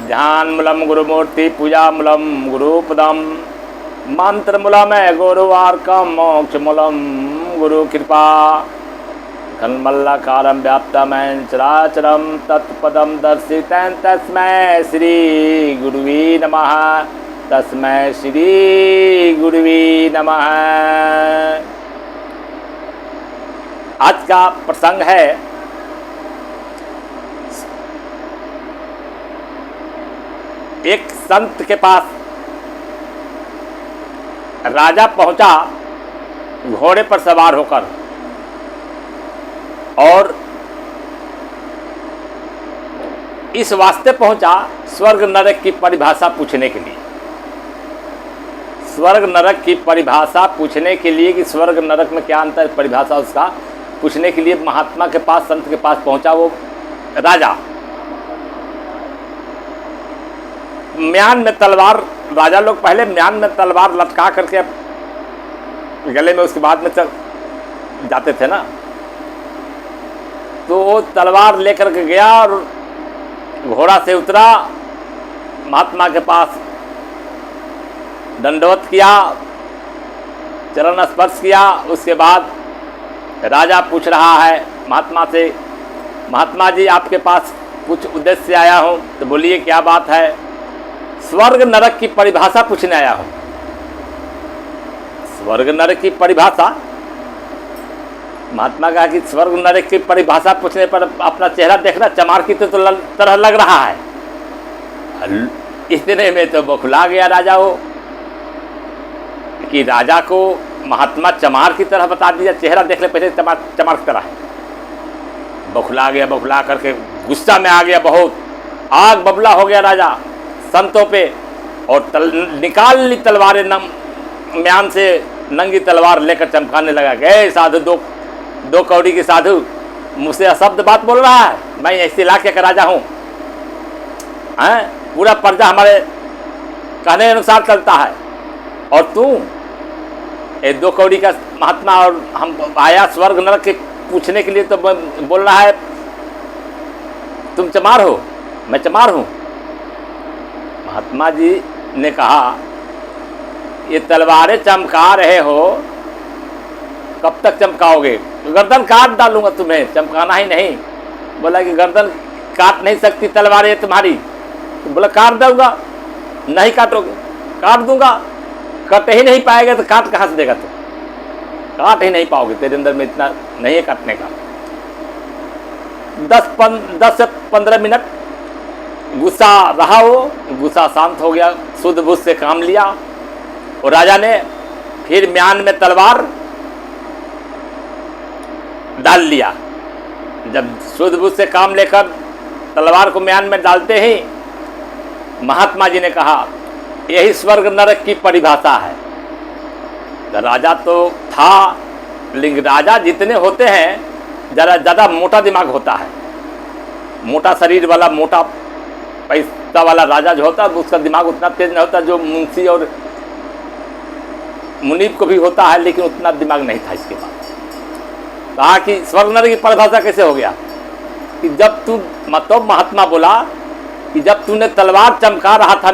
ध्यान मूलम गुरुमूर्ति पूजा मूलम गुरुपदम मंत्र मूलम गुरुवार्कम मोक्ष मूलम गुरु कृपा कन्मल्लाकारं व्याप्तमं चराचरं तत्पदं दर्शितं तस्मै श्री गुरुवे नमः। तस्मै श्री गुरुवे नमः। आज का प्रसंग है एक संत के पास राजा पहुंचा घोड़े पर सवार होकर और इस वास्ते पहुंचा स्वर्ग नरक की परिभाषा पूछने के लिए। स्वर्ग नरक की परिभाषा पूछने के लिए कि स्वर्ग नरक में क्या अंतर है, परिभाषा उसका पूछने के लिए महात्मा के पास, संत के पास पहुंचा वो राजा। म्यान में तलवार, राजा लोग पहले म्यान में तलवार लटका करके गले में, उसके बाद में जाते थे ना। तो वो तलवार लेकर के गया और घोड़ा से उतरा, महात्मा के पास दंडवत किया, चरण स्पर्श किया। उसके बाद राजा पूछ रहा है महात्मा से, महात्मा जी आपके पास कुछ उद्देश्य से आया हूँ। तो बोलिए क्या बात है। स्वर्ग नरक की परिभाषा पूछने आया हूँ। स्वर्ग नरक की परिभाषा, महात्मा कहा कि स्वर्ग नरक की परिभाषा पूछने पर अपना चेहरा देखना चमार की तरह लग रहा है। इतने में तो बौखला गया राजा वो, कि राजा को महात्मा चमार की तरह बता दिया। चेहरा देख ले पहले चमार की तरह है। बौखला गया, बौखला करके गुस्सा में आ गया, बहुत आग बबला हो गया राजा संतों पे। और निकाल ली तलवारें, म्यान से नंगी तलवार लेकर चमकाने लगा। गए साधु, दो कौड़ी के साधु, मुझसे अशब्द बात बोल रहा है। मैं ऐसे इलाके का राजा हूँ, पूरा प्रजा हमारे कहने अनुसार चलता है, और तू ये 2 कौड़ी का महात्मा, और हम आया स्वर्ग नरक के पूछने के लिए, तो बोल रहा है तुम चमार हो, मैं चमार हूँ। महात्मा जी ने कहा ये तलवारें चमका रहे हो, कब तक चमकाओगे? गर्दन काट डालूंगा तुम्हें, चमकाना ही नहीं। बोला कि गर्दन काट नहीं सकती तलवारें तुम्हारी। तो बोला काट दूंगा। नहीं काटोगे? काट दूंगा। कट ही नहीं पाएगा तो काट कहाँ से देगा? तो काट ही नहीं पाओगे, तेरे अंदर में इतना नहीं है काटने का। 10 से 15 मिनट गुस्सा रहा, वो गुस्सा शांत हो गया, शुद्ध बुद्ध से काम लिया। और राजा ने फिर म्यान में तलवार डाल लिया। जब शुद्ध बुद्ध से काम लेकर तलवार को म्यान में डालते ही महात्मा जी ने कहा यही स्वर्ग नरक की परिभाषा है। तो राजा तो था, लेकिन राजा जितने होते हैं जरा ज़्यादा मोटा दिमाग होता है। मोटा शरीर वाला, मोटा पैसा वाला राजा जो होता है उसका दिमाग उतना तेज नहीं होता जो मुंशी और मुनीब को भी होता है, लेकिन उतना दिमाग नहीं था इसके पास। कहा कि स्वर्ग नरक की परिभाषा कैसे हो गया कि जब तू, मतलब महात्मा बोला कि जब तूने तलवार चमका रहा था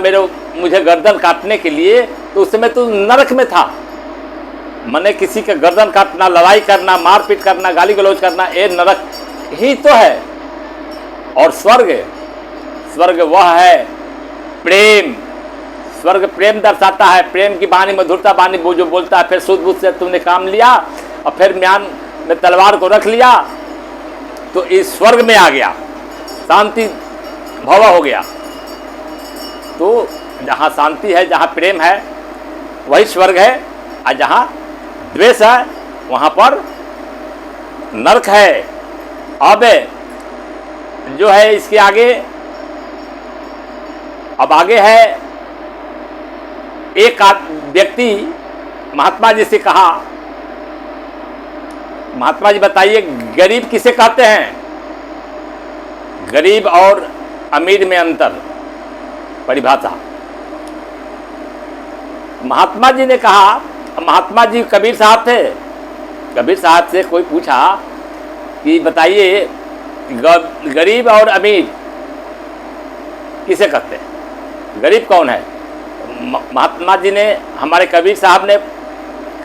मुझे गर्दन काटने के लिए, तो उस समय तू नरक में था। मैंने किसी का गर्दन काटना, लड़ाई करना, मारपीट करना, गाली गलौज करना, ये नरक ही तो है। और स्वर्ग वह है प्रेम। स्वर्ग प्रेम दर्शाता है, प्रेम की वाणी, मधुरता वाणी वो जो बोलता है। फिर शुद्ध बुद्ध से तुमने काम लिया और फिर म्यान में तलवार को रख लिया, तो इस स्वर्ग में आ गया, शांति भवा हो गया। तो जहाँ शांति है, जहाँ प्रेम है, वही स्वर्ग है। और जहाँ द्वेष है वहाँ पर नरक है। अब जो है इसके आगे, अब आगे है एक व्यक्ति महात्मा जी से कहा, महात्मा जी बताइए गरीब किसे कहते हैं? गरीब और अमीर में अंतर, परिभाषा। महात्मा जी ने कहा, महात्मा जी कबीर साहब थे। कबीर साहब से कोई पूछा कि बताइए गरीब और अमीर किसे कहते हैं? गरीब कौन है? महात्मा जी ने, हमारे कबीर साहब ने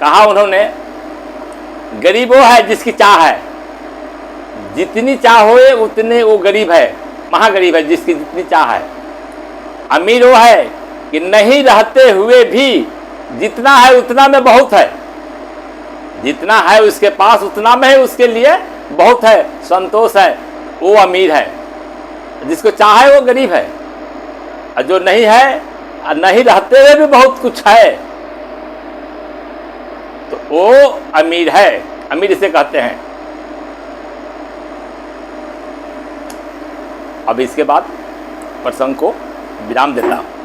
कहा, उन्होंने, गरीब वो है जिसकी चाह है, जितनी चाह होए उतने वो गरीब है, महागरीब है जिसकी जितनी चाह है। अमीर वो है कि नहीं रहते हुए भी जितना है उतना में बहुत है, जितना है उसके पास उतना में है, उसके लिए बहुत है, संतोष है, वो अमीर है। जिसको चाहे वो गरीब है, और जो नहीं है और नहीं रहते हुए भी बहुत कुछ है तो वो अमीर है, अमीर इसे कहते हैं। अब इसके बाद प्रसंग को विराम देता हूं।